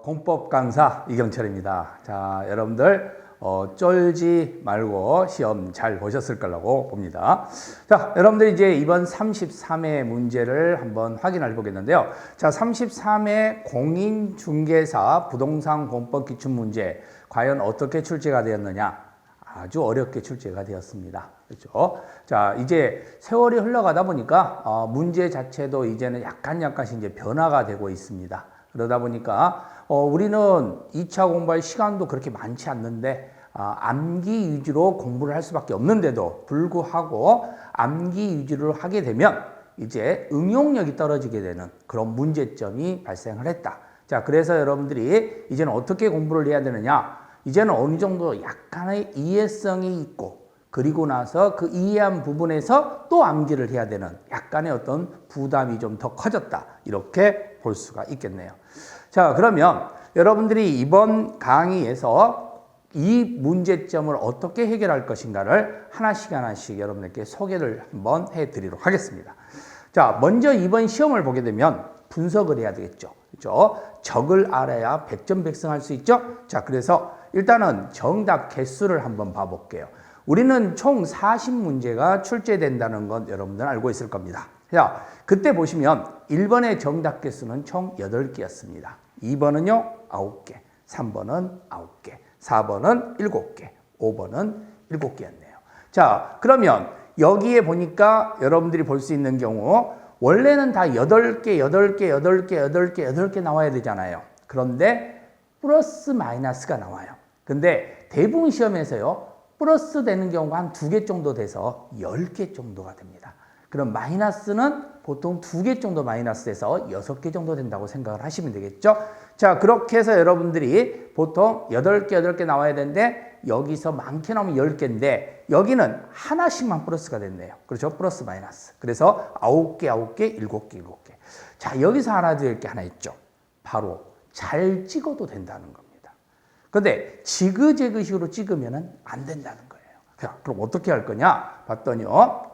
공법 강사 이경철입니다. 자, 여러분들 쫄지 말고 시험 잘 보셨을 거라고 봅니다. 자, 여러분들 이제 이번 33회 문제를 한번 확인해 보겠는데요. 자, 33회 공인중개사 부동산 공법 기출문제 과연 어떻게 출제가 되었느냐? 아주 어렵게 출제가 되었습니다. 그렇죠? 자, 이제 세월이 흘러가다 보니까 문제 자체도 이제는 약간씩 이제 변화가 되고 있습니다. 그러다 보니까 우리는 2차 공부할 시간도 그렇게 많지 않는데 암기 위주로 공부를 할 수밖에 없는데도 불구하고 암기 위주로 하게 되면 이제 응용력이 떨어지게 되는 그런 문제점이 발생을 했다. 자, 그래서 여러분들이 이제는 어떻게 공부를 해야 되느냐? 이제는 어느 정도 약간의 이해성이 있고 그리고 나서 그 이해한 부분에서 또 암기를 해야 되는 약간의 어떤 부담이 좀 더 커졌다. 이렇게 볼 수가 있겠네요. 자, 그러면 여러분들이 이번 강의에서 이 문제점을 어떻게 해결할 것인가를 하나씩 여러분들께 소개를 한번 해드리도록 하겠습니다. 자, 먼저 이번 시험을 보게 되면 분석을 해야 되겠죠. 그렇죠? 적을 알아야 백전백승할 수 있죠. 자, 그래서 일단은 정답 개수를 한번 봐볼게요. 우리는 총 40문제가 출제된다는 건 여러분들 알고 있을 겁니다. 자, 그때 보시면 1번의 정답 개수는 총 8개였습니다. 2번은요, 9개, 3번은 9개, 4번은 7개, 5번은 7개였네요. 자, 그러면 여기에 보니까 여러분들이 볼 수 있는 경우 원래는 다 8개 나와야 되잖아요. 그런데 플러스 마이너스가 나와요. 근데 대부분 시험에서요, 플러스 되는 경우가 한 2개 정도 돼서 10개 정도가 됩니다. 그럼 마이너스는 보통 2개 정도 마이너스돼서 6개 정도 된다고 생각을 하시면 되겠죠. 자, 그렇게 해서 여러분들이 보통 8개 나와야 되는데 여기서 많게 나오면 10개인데 여기는 하나씩만 플러스가 됐네요. 그렇죠? 플러스 마이너스. 그래서 9개, 7개. 자, 여기서 알아둘 게 하나 있죠. 바로 잘 찍어도 된다는 겁니다. 근데 지그재그식으로 찍으면 안 된다는 거예요. 자, 그럼 어떻게 할 거냐? 봤더니요.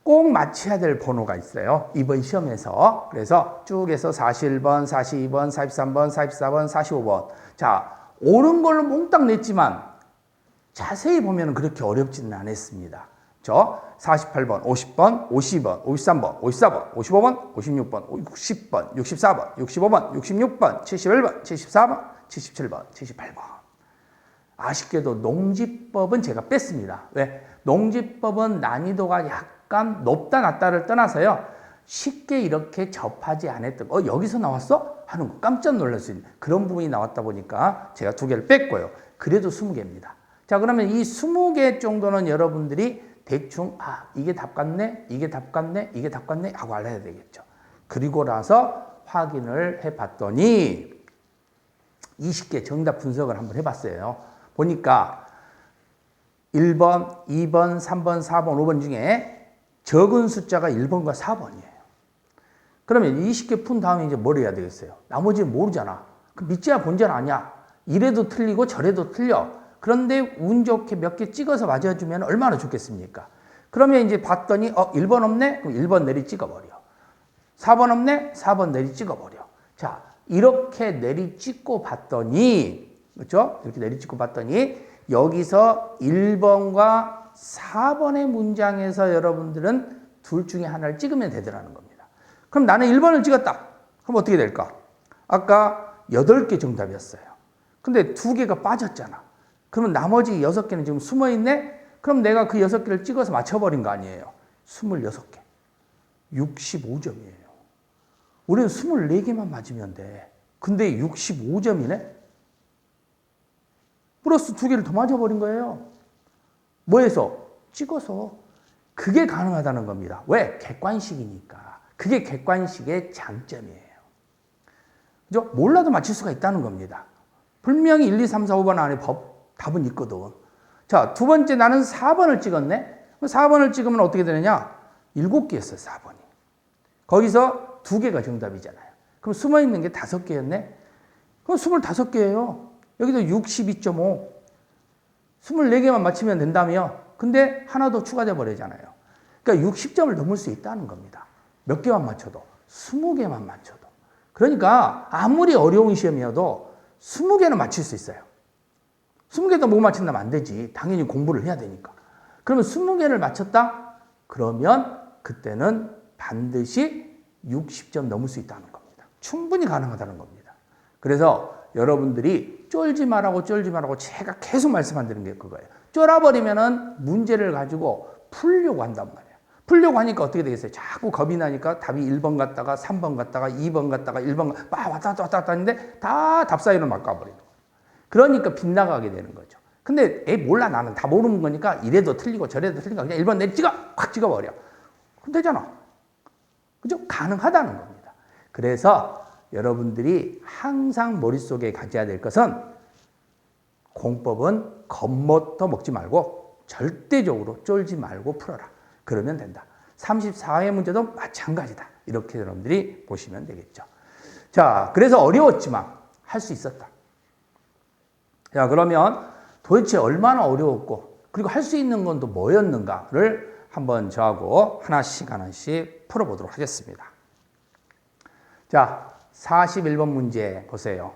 꼭 맞춰야 될 번호가 있어요. 이번 시험에서. 그래서 쭉 해서 41번, 42번, 43번, 44번, 45번. 자, 옳은 걸로 몽땅 냈지만 자세히 보면 그렇게 어렵지는 않았습니다. 저 48번, 50번, 52번, 53번, 54번, 55번, 56번, 60번, 64번, 65번, 66번, 71번, 74번, 77번, 78번. 아쉽게도 농지법은 제가 뺐습니다. 왜? 농지법은 난이도가 약간 높다 낮다를 떠나서요. 쉽게 이렇게 접하지 않았던 여기서 나왔어? 하는 거 깜짝 놀랄 수 있는 그런 부분이 나왔다 보니까 제가 2개를 뺐고요. 그래도 20개입니다. 자, 그러면 이 20개 정도는 여러분들이 대충 이게 답 같네, 이게 답 같네, 이게 답 같네 하고 알아야 되겠죠. 그리고 나서 확인을 해봤더니 20개 정답 분석을 한번 해봤어요. 보니까 1번, 2번, 3번, 4번, 5번 중에 적은 숫자가 1번과 4번이에요. 그러면 20개 푼 다음에 이제 뭘 해야 되겠어요? 나머지는 모르잖아. 그럼 믿지야 본전 아니야. 이래도 틀리고 저래도 틀려. 그런데 운 좋게 몇 개 찍어서 맞아주면 얼마나 좋겠습니까? 그러면 이제 봤더니 1번 없네? 그럼 1번 내리 찍어버려. 4번 없네? 4번 내리 찍어버려. 자, 이렇게 내리 찍고 봤더니 그렇죠? 이렇게 내리 찍고 봤더니 여기서 1번과 4번의 문장에서 여러분들은 둘 중에 하나를 찍으면 되더라는 겁니다. 그럼 나는 1번을 찍었다. 그럼 어떻게 될까? 아까 8개 정답이었어요. 근데 2개가 빠졌잖아. 그러면 나머지 6개는 지금 숨어있네? 그럼 내가 그 6개를 찍어서 맞춰버린 거 아니에요. 26개. 65점이에요. 우리는 24개만 맞으면 돼. 근데 65점이네? 플러스 2개를 더 맞아버린 거예요. 뭐해서? 찍어서. 그게 가능하다는 겁니다. 왜? 객관식이니까. 그게 객관식의 장점이에요. 그죠? 몰라도 맞출 수가 있다는 겁니다. 분명히 1, 2, 3, 4, 5번 안에 답은 있거든. 자, 두 번째 나는 4번을 찍었네? 4번을 찍으면 어떻게 되느냐? 7개였어요, 4번이. 거기서 2개가 정답이잖아요. 그럼 숨어있는 게 5개였네? 그럼 25개예요. 여기도 62.5. 24개만 맞추면 된다며? 근데 하나 더 추가돼 버리잖아요. 그러니까 60점을 넘을 수 있다는 겁니다. 몇 개만 맞춰도. 20개만 맞춰도. 그러니까 아무리 어려운 시험이어도 20개는 맞출 수 있어요. 20개도 못 맞춘다면 안 되지. 당연히 공부를 해야 되니까. 그러면 20개를 맞췄다? 그러면 그때는 반드시 60점 넘을 수 있다는 겁니다. 충분히 가능하다는 겁니다. 그래서 여러분들이 쫄지 말라고 제가 계속 말씀드리는 게 그거예요. 쫄아버리면은 문제를 가지고 풀려고 한단 말이에요. 풀려고 하니까 어떻게 되겠어요? 자꾸 겁이 나니까 답이 1번 갔다가 3번 갔다가 2번 갔다가 1번 막 왔다 갔다 하는데 다 답 사이로 막 가버리는 거예요. 그러니까 빗나가게 되는 거죠. 근데 몰라 나는 다 모르는 거니까 이래도 틀리고 저래도 틀리니까 그냥 1번 내 확 찍어버려. 그럼 되잖아. 그죠? 가능하다는 겁니다. 그래서 여러분들이 항상 머릿속에 가져야 될 것은 공법은 겁부터 먹지 말고 절대적으로 쫄지 말고 풀어라. 그러면 된다. 34회 문제도 마찬가지다. 이렇게 여러분들이 보시면 되겠죠. 자, 그래서 어려웠지만 할 수 있었다. 자, 그러면 도대체 얼마나 어려웠고 그리고 할 수 있는 건 또 뭐였는가를 한번 저하고 하나씩 풀어보도록 하겠습니다. 자, 41번 문제 보세요.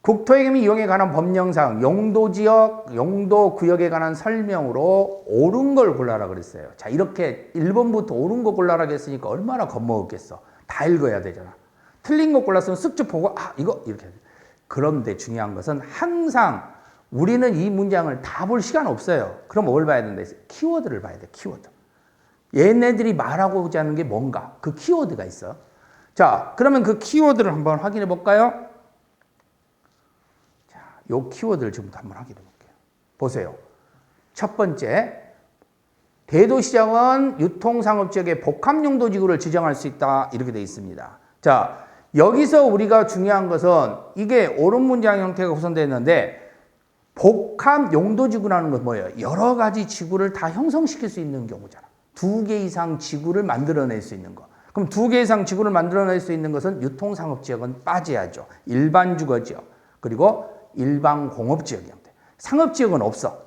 국토의겸 이용에 관한 법령상 용도지역, 용도구역에 관한 설명으로 옳은 걸 골라라 그랬어요. 자, 이렇게 1번부터 옳은 거 골라라 했으니까 얼마나 겁먹었겠어. 다 읽어야 되잖아. 틀린 거 골랐으면 쓱 보고 이거 이렇게. 그런데 중요한 것은 항상 우리는 이 문장을 다 볼 시간 없어요. 그럼 뭘 봐야 된다 했어요? 키워드를 봐야 돼. 키워드. 얘네들이 말하고자 하는 게 뭔가 그 키워드가 있어. 자, 그러면 그 키워드를 한번 확인해 볼까요? 자, 요 키워드를 지금부터 한번 확인해 볼게요. 보세요. 첫 번째, 대도시장은 유통상업지역의 복합용도지구를 지정할 수 있다. 이렇게 되어 있습니다. 자, 여기서 우리가 중요한 것은 이게 옳은 문장 형태가 구성되어 있는데 복합용도지구라는 건 뭐예요? 여러 가지 지구를 다 형성시킬 수 있는 경우잖아. 2개 이상 지구를 만들어낼 수 있는 거. 그럼 2개 이상 지구를 만들어낼 수 있는 것은 유통상업지역은 빠져야죠. 일반 주거지역, 그리고 일반 공업지역 형태. 상업지역은 없어.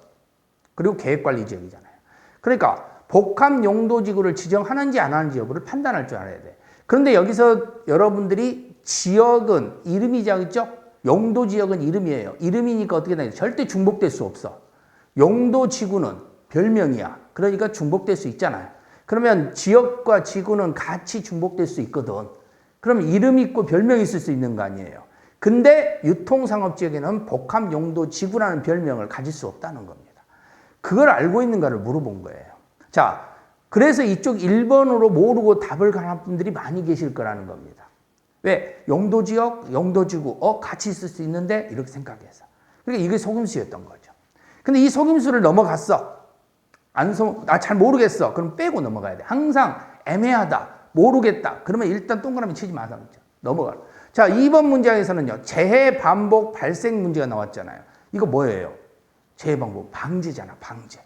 그리고 계획관리지역이잖아요. 그러니까 복합용도지구를 지정하는지 안 하는지 여부를 판단할 줄 알아야 돼. 그런데 여기서 여러분들이 지역은 이름이죠. 용도지역은 이름이에요. 이름이니까 어떻게 되냐. 절대 중복될 수 없어. 용도지구는 별명이야. 그러니까 중복될 수 있잖아요. 그러면 지역과 지구는 같이 중복될 수 있거든. 그럼 이름 있고 별명이 있을 수 있는 거 아니에요. 근데 유통상업지역에는 복합용도지구라는 별명을 가질 수 없다는 겁니다. 그걸 알고 있는가를 물어본 거예요. 자, 그래서 이쪽 1번으로 모르고 답을 가는 분들이 많이 계실 거라는 겁니다. 왜? 용도지역, 용도지구, 같이 있을 수 있는데 이렇게 생각해서. 그러니까 이게 속임수였던 거죠. 근데 이 속임수를 넘어갔어. 잘 모르겠어. 그럼 빼고 넘어가야 돼. 항상 애매하다, 모르겠다. 그러면 일단 동그라미 치지 마세요. 넘어가. 자, 2번 문장에서는요. 재해 반복 발생 문제가 나왔잖아요. 이거 뭐예요? 재해 반복, 방지잖아, 방지.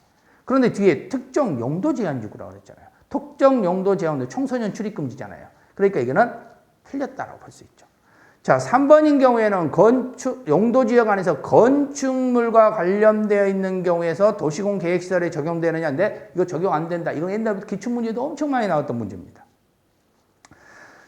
그런데 뒤에 특정 용도 제한지구라고 그랬잖아요. 특정 용도 제한도 청소년 출입금지잖아요. 그러니까 이거는 틀렸다라고 볼 수 있죠. 자, 3번인 경우에는 용도지역 안에서 건축물과 관련되어 있는 경우에서 도시공 계획시설에 적용되느냐인데 이거 적용 안 된다. 이건 옛날부터 기출문제도 엄청 많이 나왔던 문제입니다.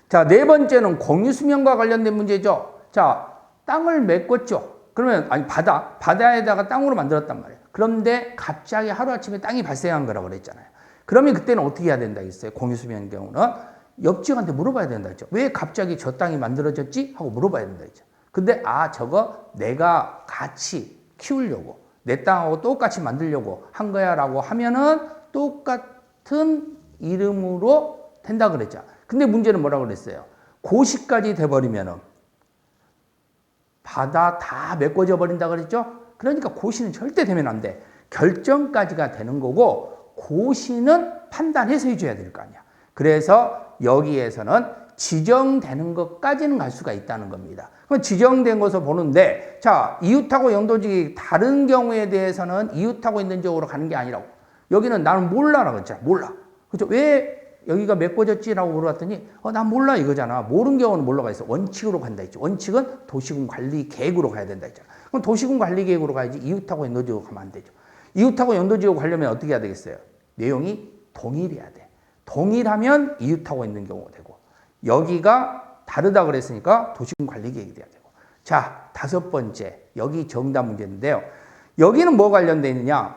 자, 네 번째는 공유수면과 관련된 문제죠. 자, 땅을 메꿨죠. 그러면 바다에다가 땅으로 만들었단 말이에요. 그런데 갑자기 하루아침에 땅이 발생한 거라고 그랬잖아요. 그러면 그때는 어떻게 해야 된다 했어요? 공유수면 경우는 옆지역한테 물어봐야 된다 했죠. 왜 갑자기 저 땅이 만들어졌지? 하고 물어봐야 된다 했죠. 근데 저거 내가 같이 키우려고 내 땅하고 똑같이 만들려고 한 거야 라고 하면은 똑같은 이름으로 된다 그랬죠. 근데 문제는 뭐라고 그랬어요? 고시까지 돼버리면은 바다 다 메꿔져 버린다 그랬죠? 그러니까 고시는 절대 되면 안 돼. 결정까지가 되는 거고 고시는 판단해서 해줘야 될 거 아니야. 그래서 여기에서는 지정되는 것까지는 갈 수가 있다는 겁니다. 그럼 지정된 것을 보는데 자, 이웃하고 용도지역이 다른 경우에 대해서는 이웃하고 있는 지역으로 가는 게 아니라고. 여기는 나는 몰라라고 했잖아. 몰라. 그렇죠? 왜 여기가 메꿔졌지라고 물어봤더니 난 몰라 이거잖아. 모르는 경우는 몰라가 있어. 원칙으로 간다 했죠. 원칙은 도시군 관리 계획으로 가야 된다 했잖아. 그럼 도시군 관리 계획으로 가야지 이웃하고 용도지역으로 가면 안 되죠. 이웃하고 용도지역으로 가려면 어떻게 해야 되겠어요? 내용이 동일해야 돼. 동일하면 이웃하고 있는 경우가 되고 여기가 다르다 그랬으니까 도시군관리계획이 돼야 되고. 자, 5번째. 여기 정답 문제인데요. 여기는 뭐 관련되어 있느냐?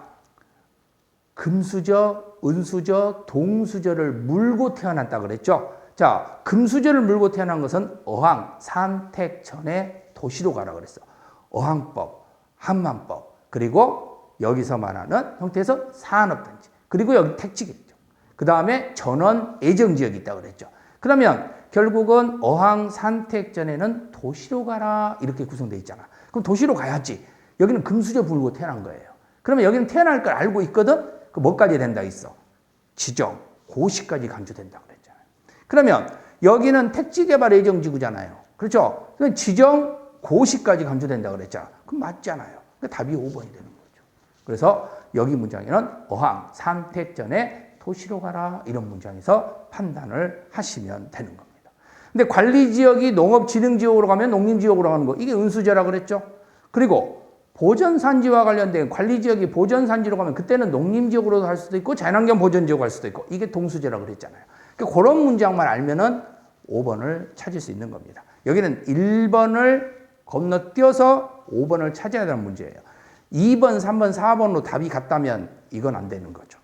금수저, 은수저, 동수저를 물고 태어났다 그랬죠? 자, 금수저를 물고 태어난 것은 어항, 산택 전에 도시로 가라 그랬어. 어항법, 한만법, 그리고 여기서 말하는 형태에서 산업단지, 그리고 여기 택지겠죠. 그 다음에 전원 애정지역이 있다고 그랬죠. 그러면 결국은 어항, 산택 전에는 도시로 가라 이렇게 구성되어 있잖아. 그럼 도시로 가야지. 여기는 금수저 물고 태어난 거예요. 그러면 여기는 태어날 걸 알고 있거든? 그 뭐까지 된다 있어? 지정, 고시까지 감주된다 그랬잖아요. 그러면 여기는 택지개발 예정지구잖아요. 그렇죠? 그럼 지정, 고시까지 감주된다 그랬잖아. 그럼 맞잖아요. 그러니까 답이 5번이 되는 거죠. 그래서 여기 문장에는 어항, 산택 전에 도시로 가라 이런 문장에서 판단을 하시면 되는 겁니다. 근데 관리지역이 농업진흥지역으로 가면 농림지역으로 가는 거, 이게 은수저라고 그랬죠. 그리고 보전산지와 관련된 관리지역이 보전산지로 가면 그때는 농림지역으로 갈 수도 있고 자연환경 보전지역 갈 수도 있고, 이게 동수저라고 그랬잖아요. 그러니까 그런 문장만 알면은 5번을 찾을 수 있는 겁니다. 여기는 1번을 건너뛰어서 5번을 찾아야 되는 문제예요. 2번, 3번, 4번으로 답이 같다면 이건 안 되는 거죠.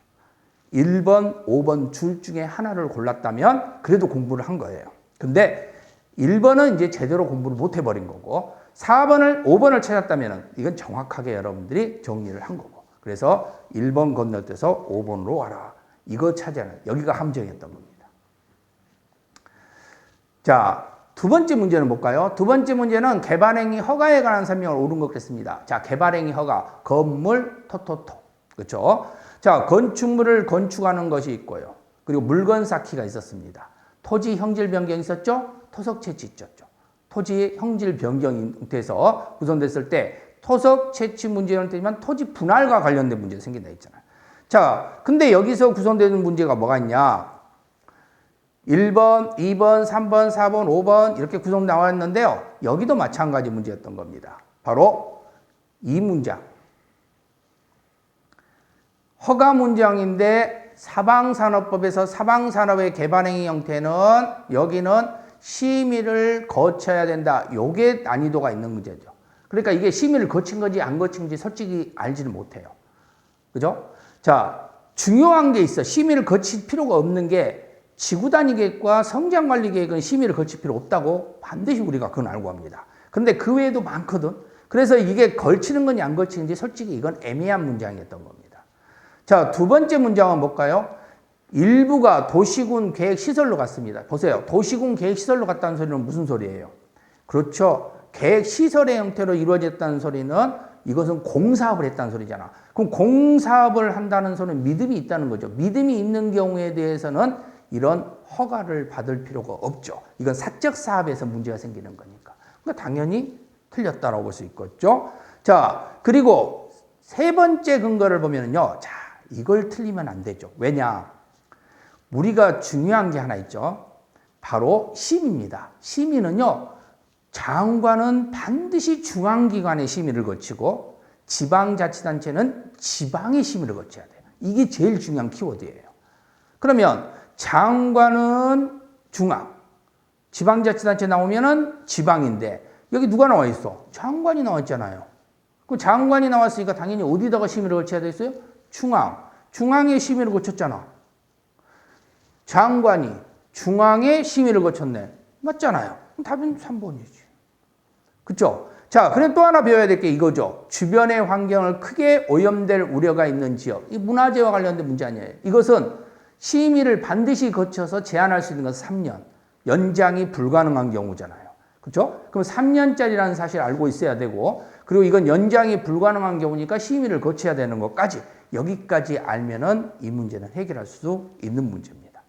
1번, 5번 줄 중에 하나를 골랐다면 그래도 공부를 한 거예요. 근데 1번은 이제 제대로 공부를 못 해버린 거고, 5번을 찾았다면 이건 정확하게 여러분들이 정리를 한 거고. 그래서 1번 건너뛰어서 5번으로 와라. 이거 찾아는 여기가 함정이었던 겁니다. 자, 두 번째 문제는 볼까요? 두 번째 문제는 개발행위 허가에 관한 설명을 옳은 것 같습니다. 자, 개발행위 허가, 건물, 토토토. 그렇죠? 자, 건축물을 건축하는 것이 있고요. 그리고 물건 쌓기가 있었습니다. 토지 형질 변경이 있었죠? 토석 채취 있었죠. 토지 형질 변경이 돼서 구성됐을 때 토석 채취 문제는 되지만 토지 분할과 관련된 문제가 생긴다 했잖아요. 자, 근데 여기서 구성되는 문제가 뭐가 있냐? 1번, 2번, 3번, 4번, 5번 이렇게 구성 나왔는데요. 여기도 마찬가지 문제였던 겁니다. 바로 이 문장. 허가 문장인데 사방산업법에서 사방산업의 개발행위 형태는 여기는 심의를 거쳐야 된다. 요게 난이도가 있는 문제죠. 그러니까 이게 심의를 거친 건지 안 거친 건지 솔직히 알지는 못해요. 그죠? 자, 중요한 게 있어. 심의를 거칠 필요가 없는 게 지구단위계획과 성장관리계획은 심의를 거칠 필요 없다고 반드시 우리가 그건 알고 합니다. 그런데 그 외에도 많거든. 그래서 이게 걸치는 건지 안 걸치는지 솔직히 이건 애매한 문장이었던 겁니다. 자, 두 번째 문장은 뭘까요? 일부가 도시군 계획시설로 갔습니다. 보세요. 도시군 계획시설로 갔다는 소리는 무슨 소리예요? 그렇죠. 계획시설의 형태로 이루어졌다는 소리는 이것은 공사업을 했다는 소리잖아. 그럼 공사업을 한다는 소리는 믿음이 있다는 거죠. 믿음이 있는 경우에 대해서는 이런 허가를 받을 필요가 없죠. 이건 사적 사업에서 문제가 생기는 거니까. 그러니까 당연히 틀렸다라고 볼 수 있겠죠. 자, 그리고 세 번째 근거를 보면요. 자, 이걸 틀리면 안 되죠. 왜냐? 우리가 중요한 게 하나 있죠. 바로 심의입니다. 심의는요, 장관은 반드시 중앙기관의 심의를 거치고 지방자치단체는 지방의 심의를 거쳐야 돼요. 이게 제일 중요한 키워드예요. 그러면 장관은 중앙, 지방자치단체 나오면은 지방인데 여기 누가 나와 있어? 장관이 나와 있잖아요. 그 장관이 나왔으니까 당연히 어디다가 심의를 거쳐야 되겠어요? 중앙. 중앙에 심의를 거쳤잖아. 장관이 중앙에 심의를 거쳤네. 맞잖아요. 답은 3번이지. 그렇죠? 자, 그럼 또 하나 배워야 될 게 이거죠. 주변의 환경을 크게 오염될 우려가 있는 지역. 이 문화재와 관련된 문제 아니에요. 이것은 심의를 반드시 거쳐서 제한할 수 있는 것은 3년. 연장이 불가능한 경우잖아요. 그렇죠? 그럼 3년짜리라는 사실 알고 있어야 되고, 그리고 이건 연장이 불가능한 경우니까 심의를 거쳐야 되는 것까지, 여기까지 알면은 이 문제는 해결할 수 있는 문제입니다.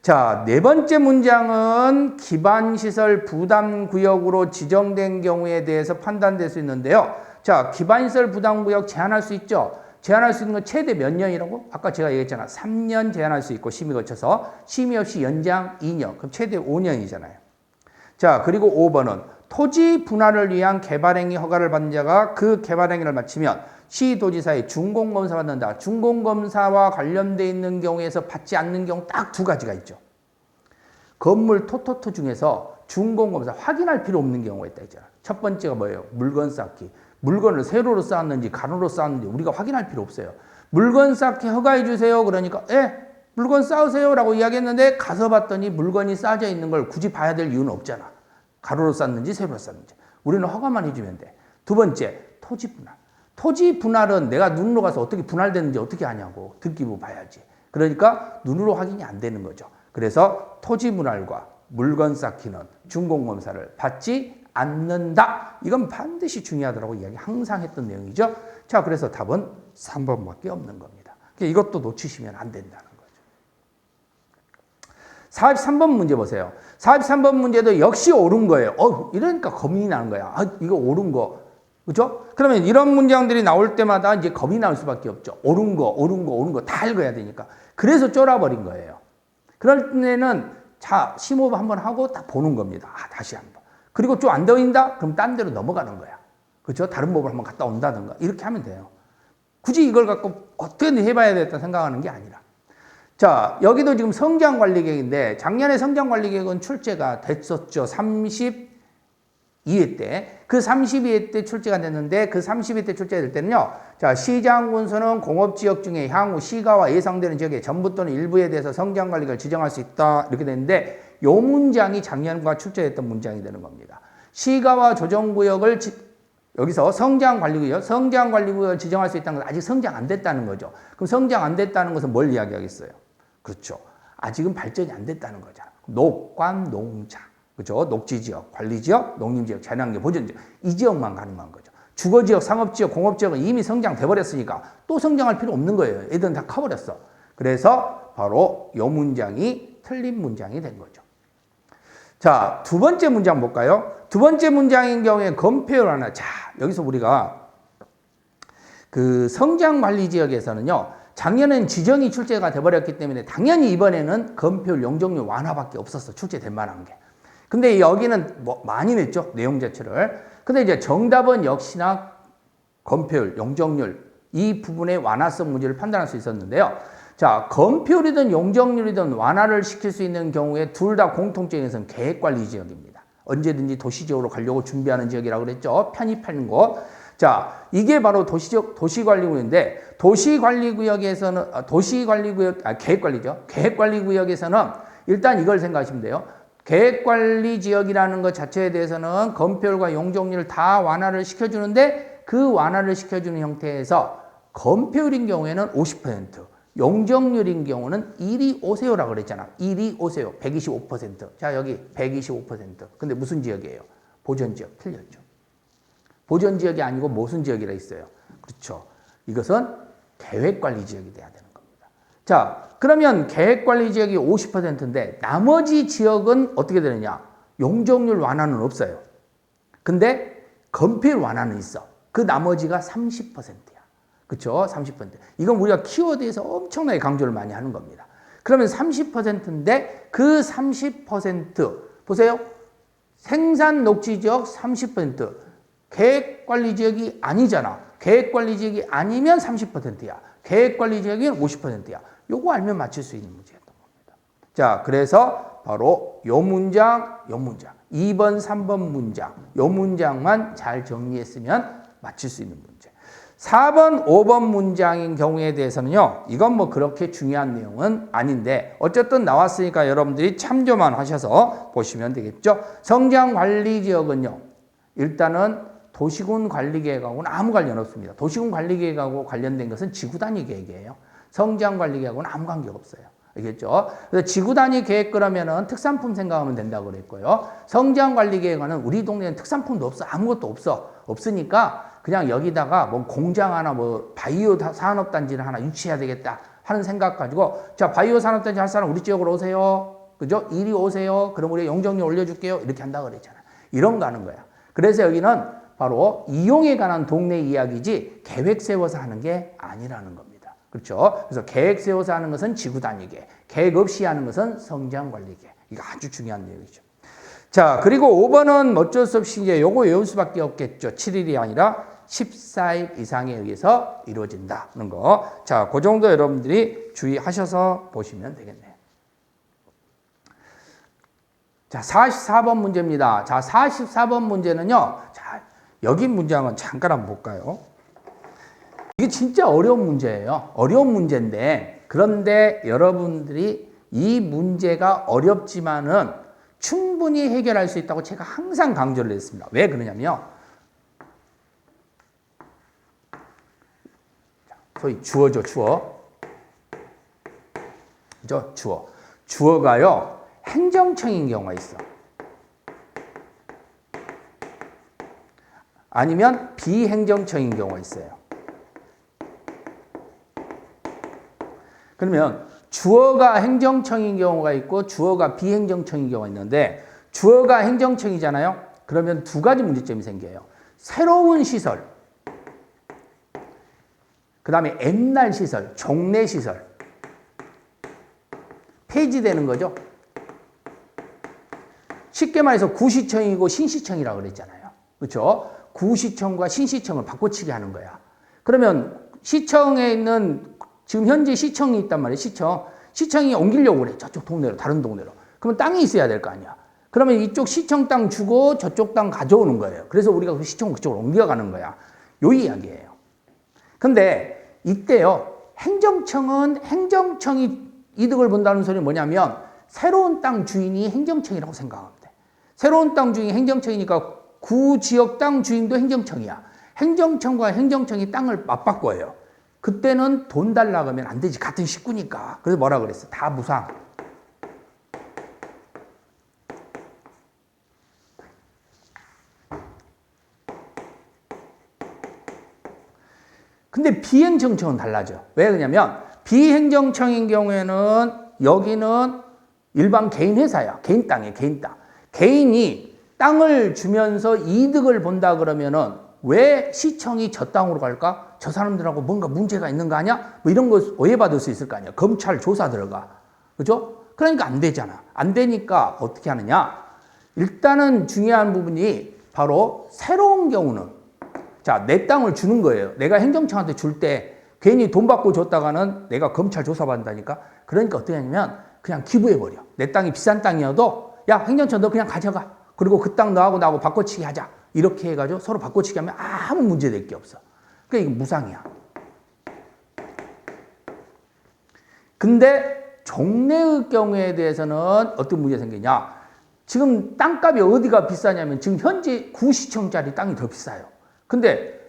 자, 네 번째 문장은 기반시설 부담구역으로 지정된 경우에 대해서 판단될 수 있는데요. 자, 기반시설 부담구역 제한할 수 있죠? 제한할 수 있는 건 최대 몇 년이라고? 아까 제가 얘기했잖아. 3년 제한할 수 있고 심의 거쳐서 심의 없이 연장 2년. 그럼 최대 5년이잖아요. 자, 그리고 5번은 토지 분할을 위한 개발행위 허가를 받는 자가 그 개발행위를 마치면 시도지사의 준공검사 받는다. 준공검사와 관련되어 있는 경우에서 받지 않는 경우 딱 두 가지가 있죠. 건물 토토토 중에서 준공검사 확인할 필요 없는 경우가 있다 했잖아. 첫 번째가 뭐예요? 물건 쌓기. 물건을 세로로 쌓았는지 가로로 쌓았는지 우리가 확인할 필요 없어요. 물건 쌓기 허가해 주세요. 그러니까 물건 쌓으세요라고 이야기했는데 가서 봤더니 물건이 쌓여 있는 걸 굳이 봐야 될 이유는 없잖아. 가로로 쌓는지 세로로 쌓는지. 우리는 허가만 해주면 돼. 두 번째, 토지 분할. 토지 분할은 내가 눈으로 가서 어떻게 분할되는지 어떻게 아냐고. 듣기로 봐야지. 그러니까 눈으로 확인이 안 되는 거죠. 그래서 토지 분할과 물건 쌓기는 준공검사를 받지 않는다. 이건 반드시 중요하다고 이야기 항상 했던 내용이죠. 자, 그래서 답은 3번밖에 없는 겁니다. 이것도 놓치시면 안 된다는 거죠. 43번 문제 보세요. 43번 문제도 역시 옳은 거예요. 이러니까 고민이 나는 거야. 이거 옳은 거. 그죠? 그러면 이런 문장들이 나올 때마다 이제 겁이 나올 수밖에 없죠. 옳은 거 다 읽어야 되니까. 그래서 쫄아버린 거예요. 그럴 때는 자, 심호흡 한번 하고 딱 보는 겁니다. 다시 한번. 그리고 좀 안 보인다? 그럼 딴 데로 넘어가는 거야. 그렇죠? 다른 법을 한번 갔다 온다든가. 이렇게 하면 돼요. 굳이 이걸 갖고 어떻게든 해봐야 되겠다 생각하는 게 아니라. 자, 여기도 지금 성장관리계획인데 작년에 성장관리계획은 출제가 됐었죠. 32회 때. 그 32회 때 출제가 됐는데 그 32회 때 출제가 될 때는요. 자, 시장군수는 공업지역 중에 향후 시가와 예상되는 지역의 전부 또는 일부에 대해서 성장관리계획을 지정할 수 있다. 이렇게 되는데 요 문장이 작년과 출제됐던 문장이 되는 겁니다. 시가와 조정구역을 여기서 성장관리구역을 지정할 수 있다는 건 아직 성장 안 됐다는 거죠. 그럼 성장 안 됐다는 것은 뭘 이야기하겠어요? 그렇죠. 아직은 발전이 안 됐다는 거잖아. 녹관, 농장. 그죠? 녹지지역, 관리지역, 농림지역, 자연환경 보전지역. 이 지역만 가능한 거죠. 주거지역, 상업지역, 공업지역은 이미 성장돼버렸으니까 또 성장할 필요 없는 거예요. 애들은 다 커버렸어. 그래서 바로 이 문장이 틀린 문장이 된 거죠. 자, 두 번째 문장 볼까요? 두 번째 문장인 경우에 검표율 하나. 자, 여기서 우리가 그 성장관리지역에서는요. 작년엔 지정이 출제가 돼버렸기 때문에 당연히 이번에는 검표율, 용적률 완화밖에 없었어. 출제될 만한 게. 근데 여기는 뭐 많이 냈죠. 내용 자체를. 근데 이제 정답은 역시나 검표율, 용적률 이 부분의 완화성 문제를 판단할 수 있었는데요. 자, 검표율이든 용적률이든 완화를 시킬 수 있는 경우에 둘 다 공통적인 것은 계획관리 지역입니다. 언제든지 도시지역으로 가려고 준비하는 지역이라고 그랬죠. 편입하는 곳. 자, 이게 바로 도시관리구역인데 도시관리구역에서는 계획관리죠. 계획관리구역에서는 일단 이걸 생각하시면 돼요. 계획관리지역이라는 것 자체에 대해서는 검표율과 용적률을 다 완화를 시켜주는데 그 완화를 시켜주는 형태에서 검표율인 경우에는 50%, 용적률인 경우는 이리 오세요라고 그랬잖아. 이리 오세요. 125%. 자, 여기 125%. 근데 무슨 지역이에요? 보전지역. 틀렸죠. 보전지역이 아니고 무슨 지역이라 있어요? 그렇죠. 이것은 계획관리지역이 돼야 되는 겁니다. 자, 그러면 계획관리지역이 50%인데 나머지 지역은 어떻게 되느냐? 용적률 완화는 없어요. 근데 검표율 완화는 있어. 그 나머지가 30%야. 그렇죠? 30%. 이건 우리가 키워드에서 엄청나게 강조를 많이 하는 겁니다. 그러면 30%인데 그 30% 보세요. 생산 녹지지역 30%. 계획관리지역이 아니잖아. 계획관리지역이 아니면 30%야. 계획관리지역은 50%야. 요거 알면 맞출 수 있는 문제였던 겁니다. 자, 그래서 바로 요 문장, 2번, 3번 문장, 요 문장만 잘 정리했으면 맞출 수 있는 문제. 4번, 5번 문장인 경우에 대해서는요, 이건 뭐 그렇게 중요한 내용은 아닌데, 어쨌든 나왔으니까 여러분들이 참조만 하셔서 보시면 되겠죠. 성장관리지역은요, 일단은 도시군 관리계획하고는 아무 관련 없습니다. 도시군 관리계획하고 관련된 것은 지구단위 계획이에요. 성장관리계획하고는 아무 관계가 없어요. 알겠죠? 그래서 지구단위 계획 그러면은 특산품 생각하면 된다고 그랬고요. 성장관리계획은 우리 동네는 특산품도 없어. 아무것도 없어. 없으니까 그냥 여기다가 뭐 공장 하나 뭐 바이오 산업단지를 하나 유치해야 되겠다 하는 생각 가지고 자, 바이오 산업단지 할 사람 우리 지역으로 오세요. 그죠? 이리 오세요. 그럼 우리 용적률 올려줄게요. 이렇게 한다고 그랬잖아. 이런 거 하는 거야. 그래서 여기는 바로 이용에 관한 동네 이야기지 계획 세워서 하는 게 아니라는 겁니다. 그렇죠? 그래서 계획 세워서 하는 것은 지구단위계, 계획 없이 하는 것은 성장관리계. 이거 아주 중요한 내용이죠. 자, 그리고 5번은 어쩔 수 없이 이제 요거 외울 수밖에 없겠죠. 7일이 아니라 14일 이상에 의해서 이루어진다는 거. 자, 그 정도 여러분들이 주의하셔서 보시면 되겠네요. 자, 44번 문제입니다. 자, 44번 문제는요. 자, 여기 문장은 잠깐 한번 볼까요? 이게 진짜 어려운 문제예요. 어려운 문제인데, 그런데 여러분들이 이 문제가 어렵지만은 충분히 해결할 수 있다고 제가 항상 강조를 했습니다. 왜 그러냐면요. 소위 주어죠, 주어. 그죠? 주어. 주어가요, 행정청인 경우가 있어. 아니면 비행정청인 경우가 있어요. 그러면 주어가 행정청인 경우가 있고 주어가 비행정청인 경우가 있는데, 주어가 행정청이잖아요. 그러면 두 가지 문제점이 생겨요. 새로운 시설, 그 다음에 옛날 시설, 종래 시설, 폐지되는 거죠. 쉽게 말해서 구시청이고 신시청이라고 그랬잖아요. 그렇죠? 구시청과 신시청을 바꿔치기 하는 거야. 그러면 시청에 있는, 지금 현재 시청이 있단 말이에요. 시청이 옮기려고 그래. 저쪽 동네로, 다른 동네로. 그러면 땅이 있어야 될 거 아니야. 그러면 이쪽 시청 땅 주고 저쪽 땅 가져오는 거예요. 그래서 우리가 그 시청 그쪽으로 옮겨가는 거야. 요 이야기예요. 근데 이때요, 행정청은 행정청이 이득을 본다는 소리는 뭐냐면, 새로운 땅 주인이 행정청이라고 생각하면 돼. 새로운 땅 주인이 행정청이니까 구 지역 땅 주인도 행정청이야. 행정청과 행정청이 땅을 맞바꿔요. 그때는 돈 달라고 하면 안 되지. 같은 식구니까. 그래서 뭐라 그랬어? 다 무상. 근데 비행정청은 달라져. 왜 그러냐면, 비행정청인 경우에는 여기는 일반 개인 회사야. 개인 땅이에요. 개인 땅. 개인이 땅을 주면서 이득을 본다 그러면은 왜 시청이 저 땅으로 갈까? 저 사람들하고 뭔가 문제가 있는 거 아니야? 뭐 이런 거 오해받을 수 있을 거 아니야. 검찰 조사 들어가. 그죠? 그러니까 안 되잖아. 안 되니까 어떻게 하느냐? 일단은 중요한 부분이 바로 새로운 경우는, 자, 내 땅을 주는 거예요. 내가 행정청한테 줄 때 괜히 돈 받고 줬다가는 내가 검찰 조사받는다니까. 그러니까 어떻게 하냐면 그냥 기부해버려. 내 땅이 비싼 땅이어도, 야, 행정청 너 그냥 가져가. 그리고 그 땅 너하고 나하고 바꿔치기 하자. 이렇게 해가지고 서로 바꿔치기 하면 아무 문제 될 게 없어. 그러니까 이거 무상이야. 근데 종래의 경우에 대해서는 어떤 문제가 생기냐. 지금 땅값이 어디가 비싸냐면 지금 현재 구시청짜리 땅이 더 비싸요. 근데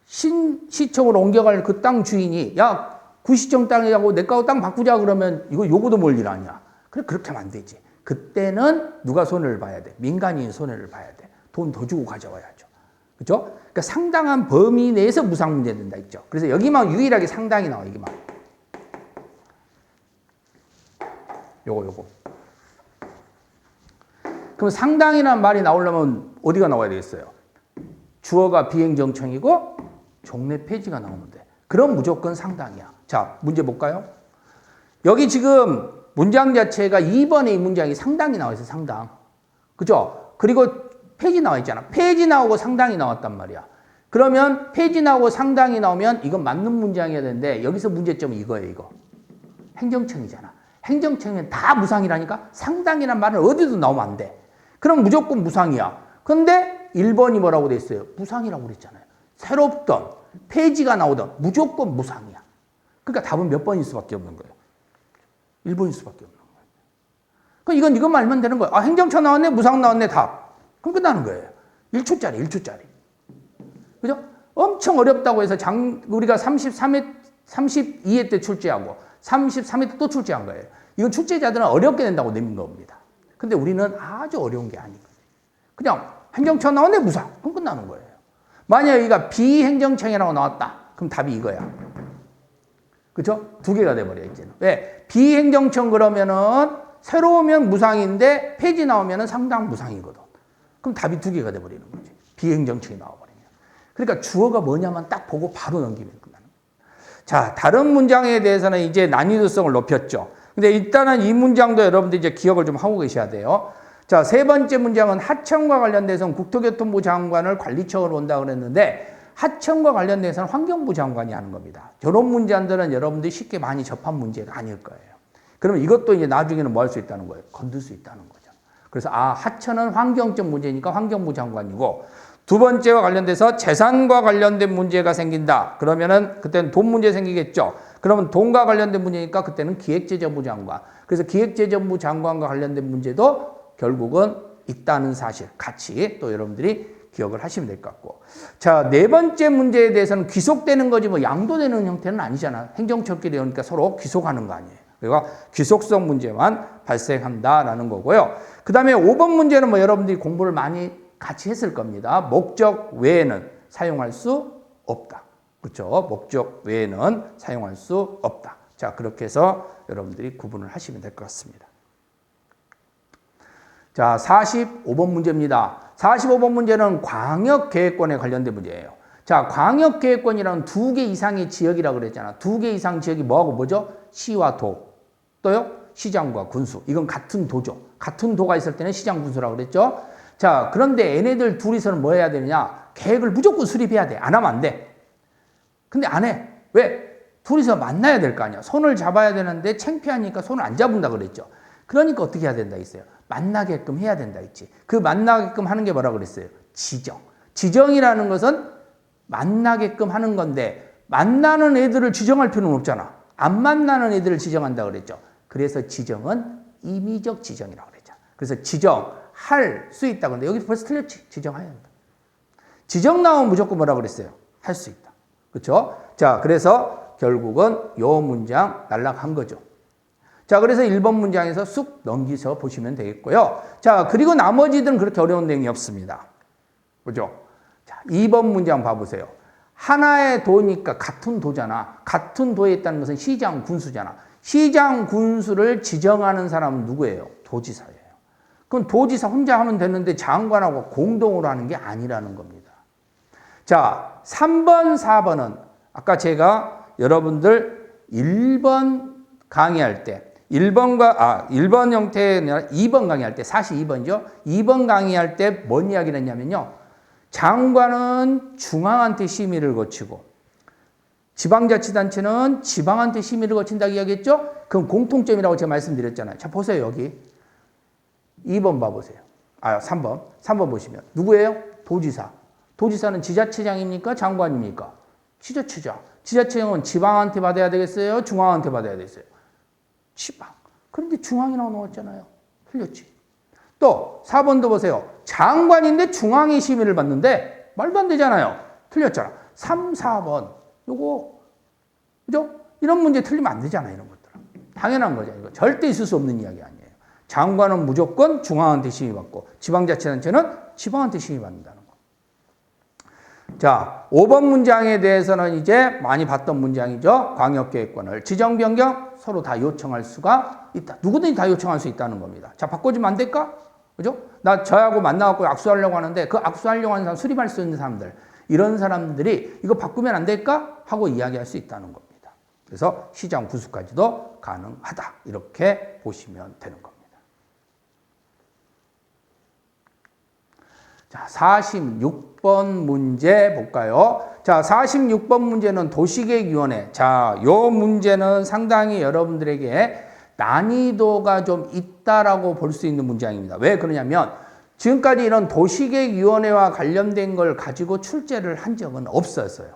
신시청으로 옮겨갈 그 땅 주인이, 야, 구시청 땅이라고 내 거 땅 바꾸자 그러면 이거 요거도 몰 일 아니야. 그래, 그렇게 하면 안 되지. 그때는 누가 손해를 봐야 돼? 민간인이 손해를 봐야 돼. 돈 더 주고 가져와야죠. 그죠? 그러니까 상당한 범위 내에서 무상 문제 된다 있죠. 그래서 여기만 유일하게 상당히 나와, 여기만. 요거. 그럼 상당이라는 말이 나오려면 어디가 나와야 되겠어요? 주어가 비행정청이고 종래 폐지가 나오면 돼. 그럼 무조건 상당이야. 자, 문제 볼까요? 여기 지금 문장 자체가 2번에 이 문장이 상당히 나와 있어, 상당. 그죠? 그리고 폐지 나와 있잖아. 폐지 나오고 상당이 나왔단 말이야. 그러면 폐지 나오고 상당이 나오면 이건 맞는 문장이어야 되는데, 여기서 문제점은 이거예요, 이거. 행정청이잖아. 행정청이면 다 무상이라니까? 상당이란 말은 어디도 나오면 안 돼. 그럼 무조건 무상이야. 근데 1번이 뭐라고 돼 있어요? 무상이라고 그랬잖아요. 새롭던, 폐지가 나오던 무조건 무상이야. 그러니까 답은 몇 번일 수밖에 없는 거예요? 1번일 수밖에 없는 거예요. 그럼 이것만 알면 되는 거예요. 아, 행정처 나왔네, 무상 나왔네, 답. 그럼 끝나는 거예요. 1초짜리. 그죠? 엄청 어렵다고 해서 우리가 32회 때 출제하고 33회 때 또 출제한 거예요. 이건 출제자들은 어렵게 된다고 내민 겁니다. 근데 우리는 아주 어려운 게 아니거든요. 그냥 행정처 나왔네, 무상. 그럼 끝나는 거예요. 만약 여기가 비행정청이라고 나왔다. 그럼 답이 이거야. 그죠? 두 개가 돼버려, 이제는. 왜? 비행정청 그러면은 새로우면 무상인데 폐지 나오면은 상당 무상이거든. 그럼 답이 두 개가 돼버리는 거지. 비행정청이 나와버리면. 그러니까 주어가 뭐냐만 딱 보고 바로 넘기면 끝나는 거예요. 자, 다른 문장에 대해서는 이제 난이도성을 높였죠. 근데 일단은 이 문장도 여러분들 이제 기억을 좀 하고 계셔야 돼요. 자, 세 번째 문장은 하청과 관련돼서는 국토교통부 장관을 관리청으로 온다고 그랬는데, 하청과 관련돼서는 환경부 장관이 하는 겁니다. 저런 문장들은 여러분들이 쉽게 많이 접한 문제가 아닐 거예요. 그러면 이것도 이제 나중에는 뭐 할 수 있다는 거예요? 건들 수 있다는 거죠. 그래서 하천은 환경적 문제니까 환경부 장관이고, 두 번째와 관련돼서 재산과 관련된 문제가 생긴다. 그러면은 그때는 돈 문제 생기겠죠. 그러면 돈과 관련된 문제니까 그때는 기획재정부 장관. 그래서 기획재정부 장관과 관련된 문제도 결국은 있다는 사실 같이 또 여러분들이 기억을 하시면 될 것 같고. 자, 네 번째 문제에 대해서는 귀속되는 거지 뭐 양도되는 형태는 아니잖아. 행정처끼리 오니까 서로 귀속하는 거 아니에요. 그러니까 귀속성 문제만 발생한다라는 거고요. 그 다음에 5번 문제는 뭐 여러분들이 공부를 많이 같이 했을 겁니다. 목적 외에는 사용할 수 없다. 그렇죠? 목적 외에는 사용할 수 없다. 자, 그렇게 해서 여러분들이 구분을 하시면 될 것 같습니다. 자, 45번 문제입니다. 45번 문제는 광역계획권에 관련된 문제예요. 자, 광역계획권이라는 2개 이상의 지역이라고 그랬잖아. 2개 이상 지역이 뭐하고 뭐죠? 시와 도. 또요? 시장과 군수. 이건 같은 도죠. 같은 도가 있을 때는 시장 군수라고 그랬죠. 자, 그런데 얘네들 둘이서는 뭐 해야 되느냐? 계획을 무조건 수립해야 돼. 안 하면 안 돼. 근데 안 해. 왜? 둘이서 만나야 될 거 아니야. 손을 잡아야 되는데 창피하니까 손을 안 잡는다 그랬죠. 그러니까 어떻게 해야 된다 했어요? 만나게끔 해야 된다 했지. 그 만나게끔 하는 게 뭐라 그랬어요? 지정. 지정이라는 것은 만나게끔 하는 건데 만나는 애들을 지정할 필요는 없잖아. 안 만나는 애들을 지정한다 그랬죠. 그래서 지정은 임의적 지정이라고 그랬죠. 그래서 지정할 수 있다. 근데 여기 벌써 틀렸지. 지정해야 한다. 지정 나오면 무조건 뭐라 그랬어요? 할 수 있다. 그렇죠? 자, 그래서 결국은 요 문장 날락한 거죠. 자, 그래서 1번 문장에서 쑥 넘기서 보시면 되겠고요. 자, 그리고 나머지들은 그렇게 어려운 내용이 없습니다. 그죠? 자, 2번 문장 봐보세요. 하나의 도니까 같은 도잖아. 같은 도에 있다는 것은 시장 군수잖아. 시장 군수를 지정하는 사람은 누구예요? 도지사예요. 그럼 도지사 혼자 하면 되는데 장관하고 공동으로 하는 게 아니라는 겁니다. 자, 3번, 4번은 아까 제가 여러분들 1번 강의할 때 1번 형태의 아니라 2번 강의할 때 42번이죠. 2번 강의할 때 뭔 이야기를 했냐면요. 장관은 중앙한테 심의를 거치고 지방자치단체는 지방한테 심의를 거친다고 이야기했죠. 그럼 공통점이라고 제가 말씀드렸잖아요. 자, 보세요. 여기 2번 봐보세요. 3번 보시면 누구예요? 도지사. 도지사는 지자체장입니까? 장관입니까? 지자체장. 지자체장은 지방한테 받아야 되겠어요? 중앙한테 받아야 되겠어요? 지방. 그런데 중앙이라고 나왔잖아요. 틀렸지. 또 4번도 보세요. 장관인데 중앙이 심의를 받는데 말도 안 되잖아요. 틀렸잖아. 3, 4번. 요거 그죠? 이런 문제 틀리면 안 되잖아요. 이런 것들은. 당연한 거죠. 이거 절대 있을 수 없는 이야기 아니에요. 장관은 무조건 중앙한테 심의받고 지방자치단체는 지방한테 심의받는다는 거. 자, 5번 문장에 대해서는 이제 많이 봤던 문장이죠. 광역계획권을 지정 변경 서로 다 요청할 수가 있다. 누구든지 다 요청할 수 있다는 겁니다. 자, 바꿔주면 안 될까? 그죠? 나 저하고 만나갖고 악수하려고 하는데 그 악수하려고 하는 사람, 수립할 수 있는 사람들, 이런 사람들이 이거 바꾸면 안 될까? 하고 이야기할 수 있다는 겁니다. 그래서 시장 구수까지도 가능하다. 이렇게 보시면 되는 겁니다. 자, 46번 문제 볼까요? 자, 46번 문제는 도시계획위원회. 자, 요 문제는 상당히 여러분들에게 난이도가 좀 있다라고 볼 수 있는 문장입니다. 왜 그러냐면 지금까지 이런 도시계획위원회와 관련된 걸 가지고 출제를 한 적은 없었어요.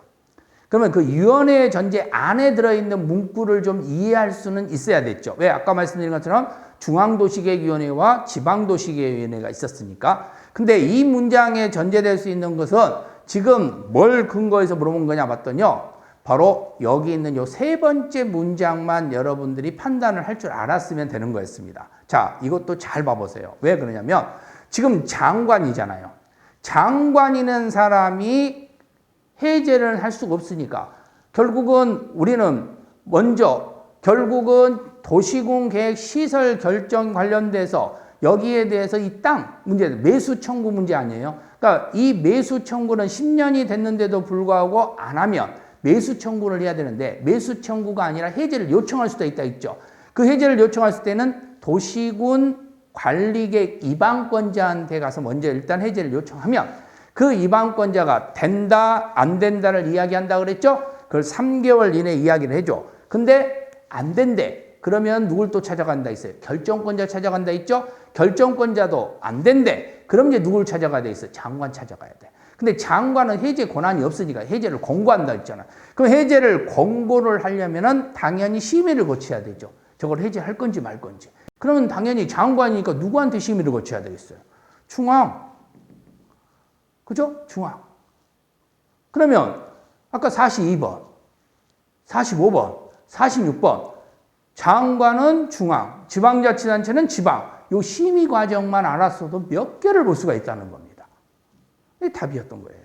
그러면 그 위원회 전제 안에 들어있는 문구를 좀 이해할 수는 있어야 됐죠. 왜? 아까 말씀드린 것처럼 중앙도시계획위원회와 지방도시계획위원회가 있었으니까. 근데 이 문장에 전제될 수 있는 것은 지금 뭘 근거해서 물어본 거냐 봤더니요. 바로 여기 있는 요 세 번째 문장만 여러분들이 판단을 할 줄 알았으면 되는 거였습니다. 자, 이것도 잘 봐보세요. 왜 그러냐면 지금 장관이잖아요. 장관이는 사람이 해제를 할 수가 없으니까 결국은 우리는 먼저 결국은 도시공계획 시설 결정 관련돼서 여기에 대해서 이 땅 문제, 매수 청구 문제 아니에요. 그러니까 이 매수 청구는 10년이 됐는데도 불구하고 안 하면 매수 청구를 해야 되는데 매수 청구가 아니라 해제를 요청할 수도 있다 있죠. 그 해제를 요청할 때는 도시군 관리계획 입안권자한테 가서 먼저 일단 해제를 요청하면 그 입안권자가 된다 안 된다를 이야기한다 그랬죠. 그걸 3개월 이내 이야기를 해줘. 근데 안 된대. 그러면 누굴 또 찾아간다 있어요. 결정권자 찾아간다 있죠. 결정권자도 안 된대. 그럼 이제 누굴 찾아가야 돼 있어? 장관 찾아가야 돼. 근데 장관은 해제 권한이 없으니까 해제를 권고한다 했잖아. 그럼 해제를 권고를 하려면은 당연히 심의를 거쳐야 되죠. 저걸 해제할 건지 말 건지. 그러면 당연히 장관이니까 누구한테 심의를 거쳐야 되겠어요? 중앙. 그죠? 중앙. 그러면 아까 42번, 45번, 46번 장관은 중앙, 지방자치단체는 지방. 요 심의 과정만 알았어도 몇 개를 볼 수가 있다는 겁니다. 이게 답이었던 거예요.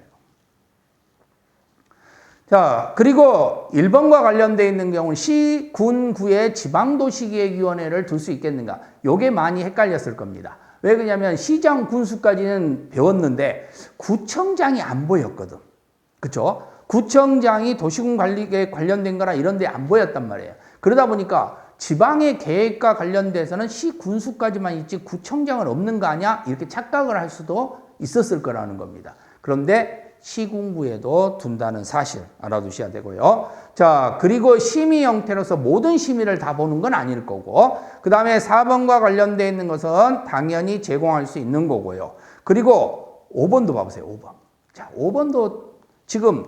자, 그리고 1번과 관련되어 있는 경우는 시, 군, 구의 지방도시기획위원회를 둘 수 있겠는가? 요게 많이 헷갈렸을 겁니다. 왜 그러냐면 시장, 군수까지는 배웠는데 구청장이 안 보였거든. 그쵸? 구청장이 도시군 관리계획 관련된 거나 이런 데 안 보였단 말이에요. 그러다 보니까 지방의 계획과 관련돼서는 시, 군수까지만 있지 구청장은 없는 거 아니야? 이렇게 착각을 할 수도 있었을 거라는 겁니다. 그런데 시군구에도 둔다는 사실 알아두셔야 되고요. 자, 그리고 심의 형태로서 모든 심의를 다 보는 건 아닐 거고, 그 다음에 4번과 관련되어 있는 것은 당연히 제공할 수 있는 거고요. 그리고 5번도 봐보세요. 5번. 자, 5번도 지금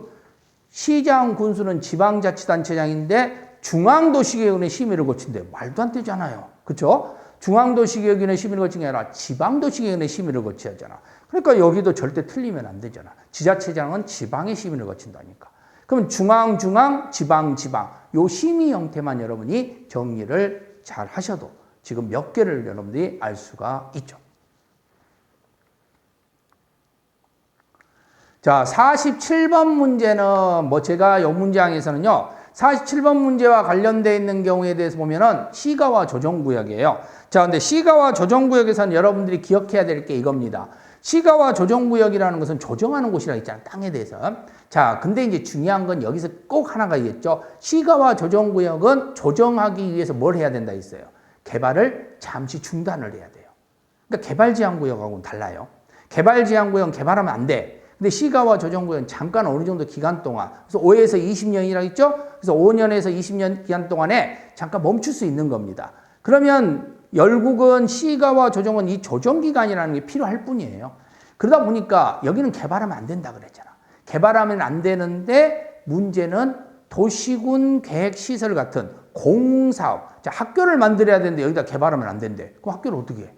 시장, 군수는 지방자치단체장인데 중앙도시계획원의 심의를 거친대. 말도 안 되잖아요. 그렇죠? 중앙도시계획원의 심의를 거친 게 아니라 지방도시계획원의 심의를 거쳐야 하잖아. 그러니까 여기도 절대 틀리면 안 되잖아. 지자체장은 지방의 심의를 거친다니까. 그럼 중앙, 지방, 요 심의 형태만 여러분이 정리를 잘 하셔도 지금 몇 개를 여러분들이 알 수가 있죠. 자, 47번 문제는 제가 요 문장에서는요. 47번 문제와 관련되어 있는 경우에 대해서 보면은 시가와 조정구역이에요. 자, 근데 시가와 조정구역에서는 여러분들이 기억해야 될 게 이겁니다. 시가와 조정구역이라는 것은 조정하는 곳이라 했잖아요. 땅에 대해서. 자, 근데 이제 중요한 건 여기서 꼭 하나가 있겠죠. 시가와 조정구역은 조정하기 위해서 뭘 해야 된다 했어요? 개발을 잠시 중단을 해야 돼요. 그러니까 개발제한구역하고는 달라요. 개발제한구역은 개발하면 안 돼. 근데 시가와 조정구역은 잠깐 어느 정도 기간 동안, 그래서 5에서 20년이라고 했죠? 그래서 5년에서 20년 기간 동안에 잠깐 멈출 수 있는 겁니다. 그러면 결국은 시가와 조정은 이 조정기간이라는 게 필요할 뿐이에요. 그러다 보니까 여기는 개발하면 안 된다 그랬잖아. 개발하면 안 되는데 문제는 도시군 계획시설 같은 공사업. 자, 학교를 만들어야 되는데 여기다 개발하면 안 된대. 그럼 학교를 어떻게 해?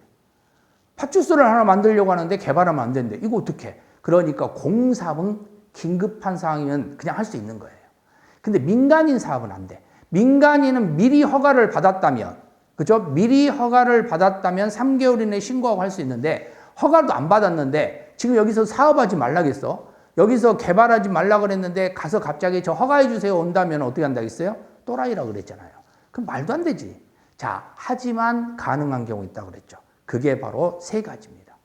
파출소를 하나 만들려고 하는데 개발하면 안 된대. 이거 어떻게 해? 그러니까 공사업은 긴급한 상황이면 그냥 할 수 있는 거예요. 근데 민간인 사업은 안 돼. 민간인은 미리 허가를 받았다면, 그죠? 미리 허가를 받았다면 3개월 이내에 신고하고 할 수 있는데, 허가도 안 받았는데, 지금 여기서 사업하지 말라겠어? 여기서 개발하지 말라 그랬는데, 가서 갑자기 저 허가해주세요 온다면 어떻게 한다겠어요? 또라이라고 그랬잖아요. 그럼 말도 안 되지. 자, 하지만 가능한 경우 있다고 그랬죠. 그게 바로 세 가지입니다.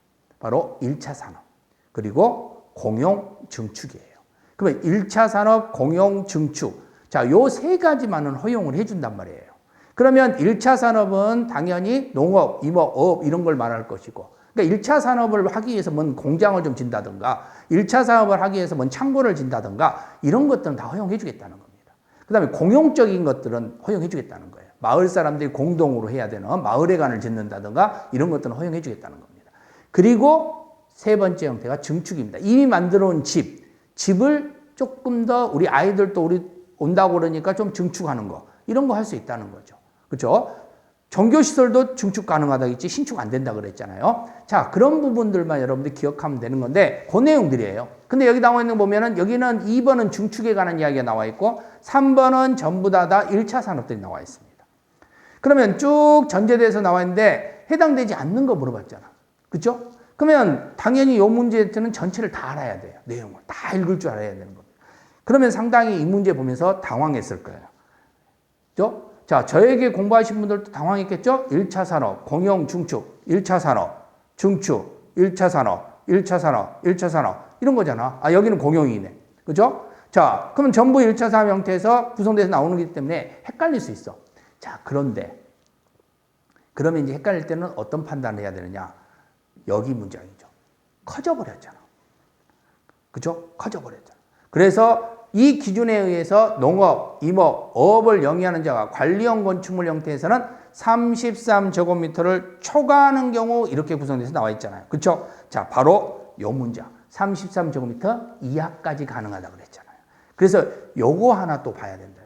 바로 1차 산업. 그리고 공용 증축이에요. 그러면 1차 산업, 공용 증축. 자, 요 세 가지만은 허용을 해준단 말이에요. 그러면 1차 산업은 당연히 농업, 임업, 어업 이런 걸 말할 것이고, 그러니까 1차 산업을 하기 위해서 뭔 공장을 좀 진다든가, 1차 산업을 하기 위해서 뭔 창고를 진다든가, 이런 것들은 다 허용해 주겠다는 겁니다. 그 다음에 공용적인 것들은 허용해 주겠다는 거예요. 마을 사람들이 공동으로 해야 되는 마을회관을 짓는다든가, 이런 것들은 허용해 주겠다는 겁니다. 그리고 세 번째 형태가 증축입니다. 이미 만들어 온 집을 조금 더 우리 아이들도 우리 온다고 그러니까 좀 증축하는 거, 이런 거 할 수 있다는 거죠. 그렇죠? 종교시설도 증축 가능하다겠지 신축 안 된다 그랬잖아요. 자, 그런 부분들만 여러분들 기억하면 되는 건데 그 내용들이에요. 근데 여기 나와 있는 거 보면은 여기는 2번은 증축에 관한 이야기가 나와 있고 3번은 전부 다 1차 산업들이 나와 있습니다. 그러면 쭉 전제돼서 나와 있는데 해당되지 않는 거 물어봤잖아. 그렇죠? 그러면 당연히 이 문제는 전체를 다 알아야 돼요. 내용을 다 읽을 줄 알아야 되는 겁니다. 그러면 상당히 이 문제 보면서 당황했을 거예요. 그죠? 자, 저에게 공부하신 분들도 당황했겠죠? 1차 산업, 공용 증축, 1차 산업, 증축, 1차 산업, 1차 산업, 1차 산업 이런 거잖아. 아, 여기는 공용이네. 그죠? 자, 그럼 전부 1차 산업 형태에서 구성돼서 나오는 거기 때문에 헷갈릴 수 있어. 자, 그런데 그러면 이제 헷갈릴 때는 어떤 판단을 해야 되느냐? 여기 문장이죠. 커져버렸잖아. 그죠? 커져버렸잖아. 그래서 이 기준에 의해서 농업, 임업, 어업을 영위하는 자가 관리형 건축물 형태에서는 33제곱미터를 초과하는 경우 이렇게 구성돼서 나와 있잖아요. 그렇죠? 자, 바로 요 문장. 33제곱미터 이하까지 가능하다 그랬잖아요. 그래서 요거 하나 또 봐야 된다.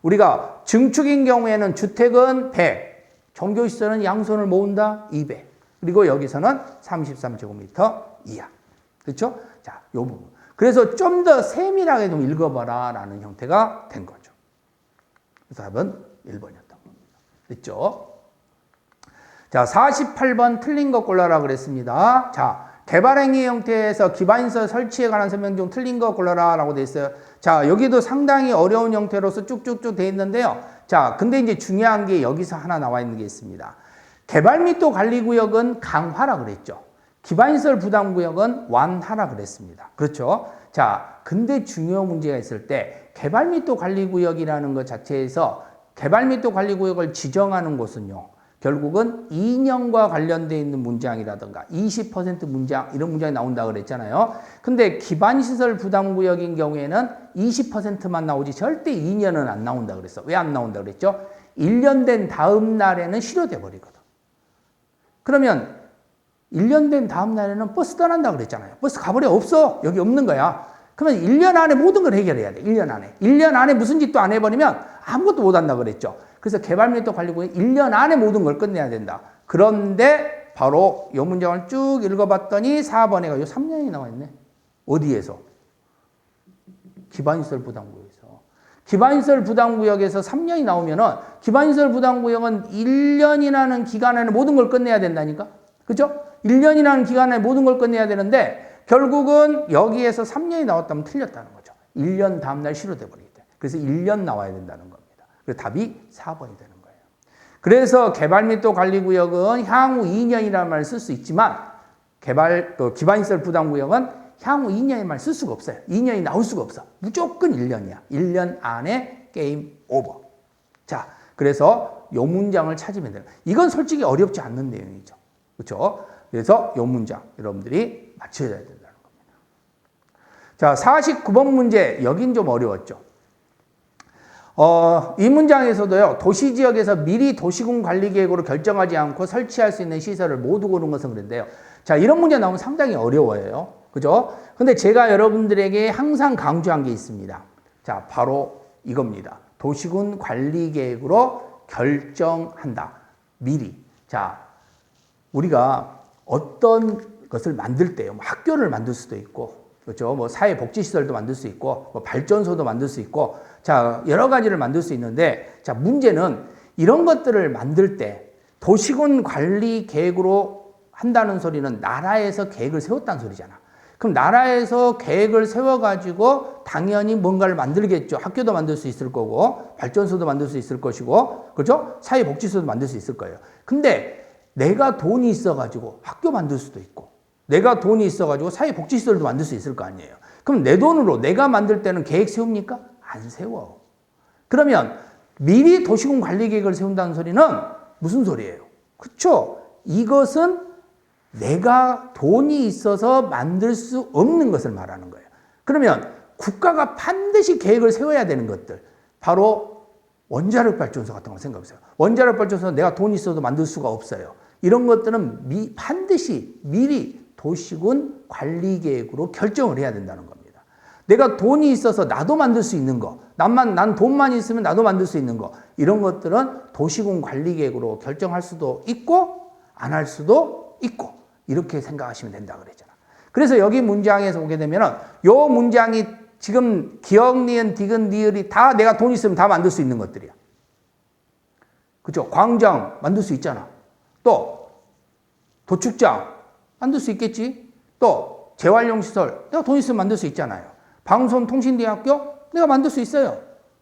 우리가 증축인 경우에는 주택은 100, 종교시설은 양손을 모은다 200. 그리고 여기서는 33제곱미터 이하. 그렇죠? 자, 요 부분. 그래서 좀 더 세밀하게 좀 읽어봐라 라는 형태가 된 거죠. 그래서 답은 1번이었던 겁니다. 됐죠? 자, 48번 틀린 거 골라라 그랬습니다. 자, 개발행위 형태에서 기반시설 설치에 관한 설명 중 틀린 거 골라라 라고 돼 있어요. 자, 여기도 상당히 어려운 형태로서 쭉쭉쭉 돼 있는데요. 자, 근데 이제 중요한 게 여기서 하나 나와 있는 게 있습니다. 개발밀도 관리구역은 강화라 그랬죠. 기반시설 부담구역은 완화라 그랬습니다. 그렇죠? 자, 근데 중요 문제가 있을 때 개발밀도 관리구역이라는 것 자체에서 개발밀도 관리구역을 지정하는 곳은요. 결국은 2년과 관련되어 있는 문장이라든가 20% 문장 이런 문장이 나온다고 그랬잖아요. 근데 기반시설 부담구역인 경우에는 20%만 나오지 절대 2년은 안 나온다고 그랬어. 왜 안 나온다고 그랬죠? 1년 된 다음 날에는 실효돼 버리거든. 그러면 1년 된 다음 날에는 버스 떠난다고 그랬잖아요. 버스 가버려. 없어. 여기 없는 거야. 그러면 1년 안에 모든 걸 해결해야 돼. 1년 안에. 1년 안에 무슨 짓도 안 해버리면 아무것도 못 한다고 그랬죠. 그래서 개발밀도 관리구역 1년 안에 모든 걸 끝내야 된다. 그런데 바로 이 문장을 쭉 읽어봤더니 4번에가 요 3년이 나와 있네. 어디에서? 기반시설 부담구역에서. 기반시설 부담구역에서 3년이 나오면은 기반시설 부담구역은 1년이라는 기간 안에 모든 걸 끝내야 된다니까? 그죠? 1년이라는 기간 안에 모든 걸 끝내야 되는데 결국은 여기에서 3년이 나왔다면 틀렸다는 거죠. 1년 다음날 실효돼 버리기 때문에. 그래서 1년 나와야 된다는 겁니다. 그래서 답이 4번이 되는 거예요. 그래서 개발밀도 관리구역은 향후 2년이라는 말을 쓸 수 있지만 기반시설 부담구역은 향후 2년의 말을 쓸 수가 없어요. 2년이 나올 수가 없어. 무조건 1년이야. 1년 안에 게임 오버. 자, 그래서 이 문장을 찾으면 돼요. 이건 솔직히 어렵지 않는 내용이죠. 그렇죠? 그래서 이 문장 여러분들이 맞춰야 된다는 겁니다. 자, 49번 문제. 여긴 좀 어려웠죠. 이 문장에서도요, 도시지역에서 미리 도시군 관리계획으로 결정하지 않고 설치할 수 있는 시설을 모두 고른 것은 그런데요. 자, 이런 문제 나오면 상당히 어려워요. 그죠? 근데 제가 여러분들에게 항상 강조한 게 있습니다. 자, 바로 이겁니다. 도시군 관리계획으로 결정한다. 미리. 자, 우리가 어떤 것을 만들 때요, 학교를 만들 수도 있고, 그렇죠? 뭐 사회복지시설도 만들 수 있고, 뭐 발전소도 만들 수 있고, 자, 여러 가지를 만들 수 있는데, 자, 문제는 이런 것들을 만들 때 도시군 관리 계획으로 한다는 소리는 나라에서 계획을 세웠다는 소리잖아. 그럼 나라에서 계획을 세워가지고 당연히 뭔가를 만들겠죠. 학교도 만들 수 있을 거고, 발전소도 만들 수 있을 것이고, 그렇죠? 사회복지소도 만들 수 있을 거예요. 근데 내가 돈이 있어가지고 학교 만들 수도 있고, 내가 돈이 있어가지고 사회복지시설도 만들 수 있을 거 아니에요. 그럼 내 돈으로 내가 만들 때는 계획 세웁니까? 안 세워. 그러면 미리 도시군 관리계획을 세운다는 소리는 무슨 소리예요? 그렇죠? 이것은 내가 돈이 있어서 만들 수 없는 것을 말하는 거예요. 그러면 국가가 반드시 계획을 세워야 되는 것들, 바로 원자력 발전소 같은 거 생각해보세요. 원자력 발전소는 내가 돈이 있어도 만들 수가 없어요. 이런 것들은 반드시 미리 도시군 관리계획으로 결정을 해야 된다는 겁니다. 내가 돈이 있어서 나도 만들 수 있는 거, 난 돈만 있으면 나도 만들 수 있는 거, 이런 것들은 도시군 관리계획으로 결정할 수도 있고 안 할 수도 있고, 이렇게 생각하시면 된다 그랬잖아. 그래서 여기 문장에서 보게 되면은 요 문장이 지금 기억, 니은, 디귿, 리을이 다 내가 돈 있으면 다 만들 수 있는 것들이야. 그렇죠? 광장 만들 수 있잖아. 또 도축장 만들 수 있겠지. 또 재활용시설 내가 돈 있으면 만들 수 있잖아요. 방송통신대학교 내가 만들 수 있어요.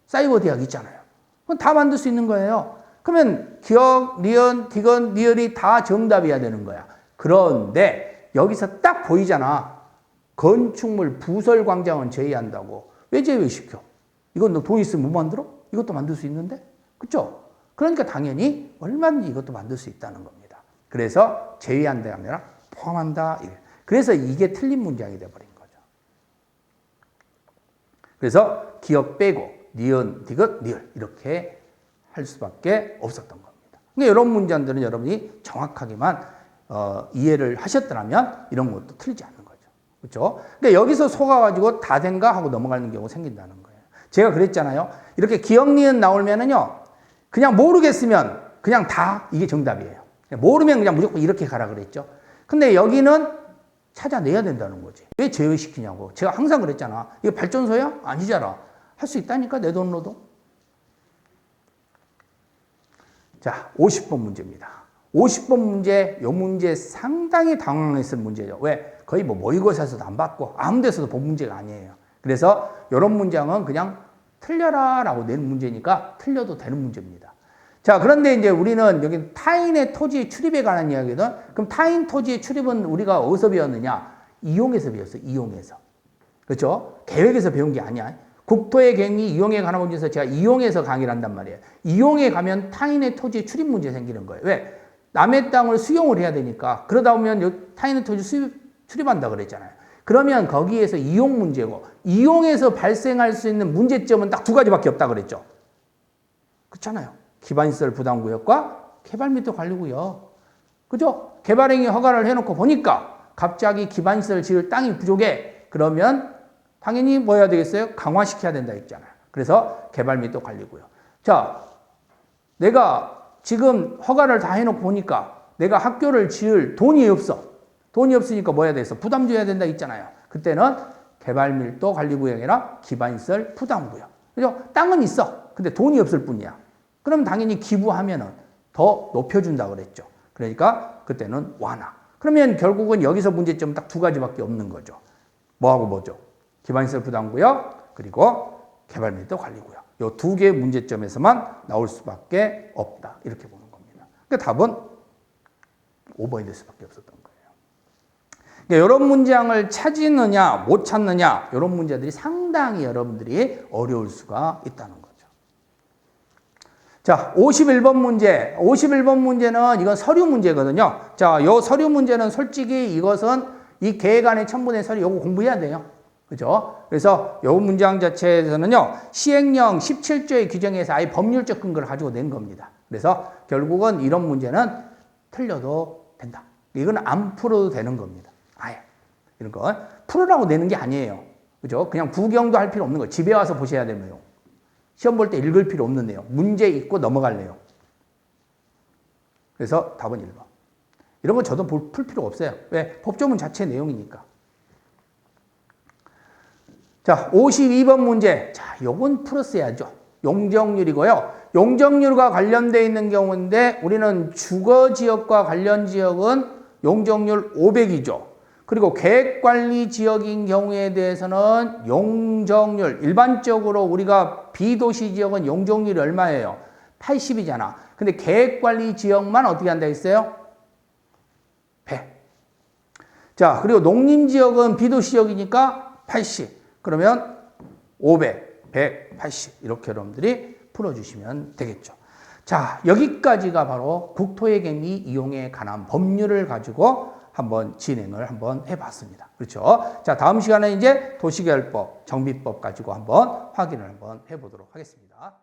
사이버 대학 있잖아요. 그건 다 만들 수 있는 거예요. 그러면 기억, 니은, 디귿, 리을이 다 정답이어야 되는 거야. 그런데 여기서 딱 보이잖아. 건축물 부설 광장은 제외한다고. 왜 제외시켜? 이건 너 돈 있으면 못 만들어? 이것도 만들 수 있는데? 그렇죠? 그러니까 당연히 얼마든지 이것도 만들 수 있다는 겁니다. 그래서 제외한다 아니라 포함한다. 그래서 이게 틀린 문장이 돼버린 거죠. 그래서 기억 빼고 니은, 디귿, 리을 이렇게 할 수밖에 없었던 겁니다. 그러니까 이런 문장들은 여러분이 정확하게만 이해를 하셨더라면 이런 것도 틀리지 않는 거죠. 그렇죠? 근데 여기서 속아가지고 다 된가 하고 넘어가는 경우가 생긴다는 거예요. 제가 그랬잖아요. 이렇게 기억, 니은 나오면은요, 그냥 모르겠으면 그냥 다 이게 정답이에요. 모르면 그냥 무조건 이렇게 가라 그랬죠. 근데 여기는 찾아내야 된다는 거지. 왜 제외시키냐고. 제가 항상 그랬잖아. 이거 발전소야? 아니잖아. 할 수 있다니까, 내 돈으로도. 자, 50번 문제입니다. 50번 문제, 이 문제 상당히 당황했을 문제죠. 왜? 거의 뭐 모의고사에서도 안 받고 아무 데서도 본 문제가 아니에요. 그래서 이런 문장은 그냥 틀려라 라고 내는 문제니까 틀려도 되는 문제입니다. 자, 그런데 이제 우리는 여기 타인의 토지 출입에 관한 이야기거든. 그럼 타인 토지의 출입은 우리가 어디서 배웠느냐? 이용에서 배웠어요. 이용에서. 그렇죠? 계획에서 배운 게 아니야. 국토의 갱이 이용에 관한 문제에서 제가 이용에서 강의를 한단 말이에요. 이용에 가면 타인의 토지의 출입 문제 생기는 거예요. 왜? 남의 땅을 수용을 해야 되니까. 그러다 보면 타인의 토지 출입한다 그랬잖아요. 그러면 거기에서 이용 문제고, 이용에서 발생할 수 있는 문제점은 딱 두 가지밖에 없다 그랬죠. 그렇잖아요. 기반시설 부담구역과 개발 및 관리구역. 그죠? 개발행위 허가를 해놓고 보니까 갑자기 기반시설 지을 땅이 부족해. 그러면 당연히 뭐 해야 되겠어요? 강화시켜야 된다 했잖아요. 그래서 개발 및 관리구역. 자, 내가 지금 허가를 다 해놓고 보니까 내가 학교를 지을 돈이 없어. 돈이 없으니까 뭐 해야 되겠어? 부담 줘야 된다 했잖아요. 그때는 개발 밀도 관리구역이나 기반시설 부담구역. 그죠? 땅은 있어. 근데 돈이 없을 뿐이야. 그럼 당연히 기부하면은 더 높여준다 그랬죠. 그러니까 그때는 완화. 그러면 결국은 여기서 문제점 딱 두 가지밖에 없는 거죠. 뭐하고 뭐죠? 기반시설 부담구역 그리고 개발 및 관리구역. 이 두 개의 문제점에서만 나올 수밖에 없다. 이렇게 보는 겁니다. 그러니까 답은 5번이 될 수밖에 없었던 거예요. 그러니까 이런 문장을 찾느냐 못 찾느냐 이런 문제들이 상당히 여러분들이 어려울 수가 있다는 거죠. 자, 51번 문제. 51번 문제는 이건 서류 문제거든요. 자, 이 서류 문제는 솔직히 이것은 이 계획안에 첨부된 서류 요거 공부해야 돼요. 그죠? 그래서 이 문장 자체에서는요, 시행령 17조의 규정에서 아예 법률적 근거를 가지고 낸 겁니다. 그래서 결국은 이런 문제는 틀려도 된다. 이건 안 풀어도 되는 겁니다. 아예. 이런 거. 풀으라고 내는 게 아니에요. 그죠? 그냥 구경도 할 필요 없는 거예요. 집에 와서 보셔야 되는 내용. 시험 볼 때 읽을 필요 없는 내용. 문제 읽고 넘어갈 내용. 그래서 답은 1번. 이런 건 저도 풀 필요 없어요. 왜? 법조문 자체 내용이니까. 자, 52번 문제. 자, 요건 풀었어야죠. 용적률이고요. 용적률과 관련되어 있는 경우인데 우리는 주거지역과 관련 지역은 용적률 500이죠. 그리고 계획관리지역인 경우에 대해서는 용적률, 일반적으로 우리가 비도시 지역은 용적률이 얼마예요? 80이잖아. 근데 계획관리지역만 어떻게 한다 했어요? 100. 자, 그리고 농림지역은 비도시지역이니까 80. 그러면 500, 180 이렇게 여러분들이 풀어주시면 되겠죠. 자, 여기까지가 바로 국토의 갱리 이용에 관한 법률을 가지고 한번 진행을 한번 해봤습니다. 그렇죠? 자, 다음 시간에 이제 도시개발법, 정비법 가지고 한번 확인을 한번 해보도록 하겠습니다.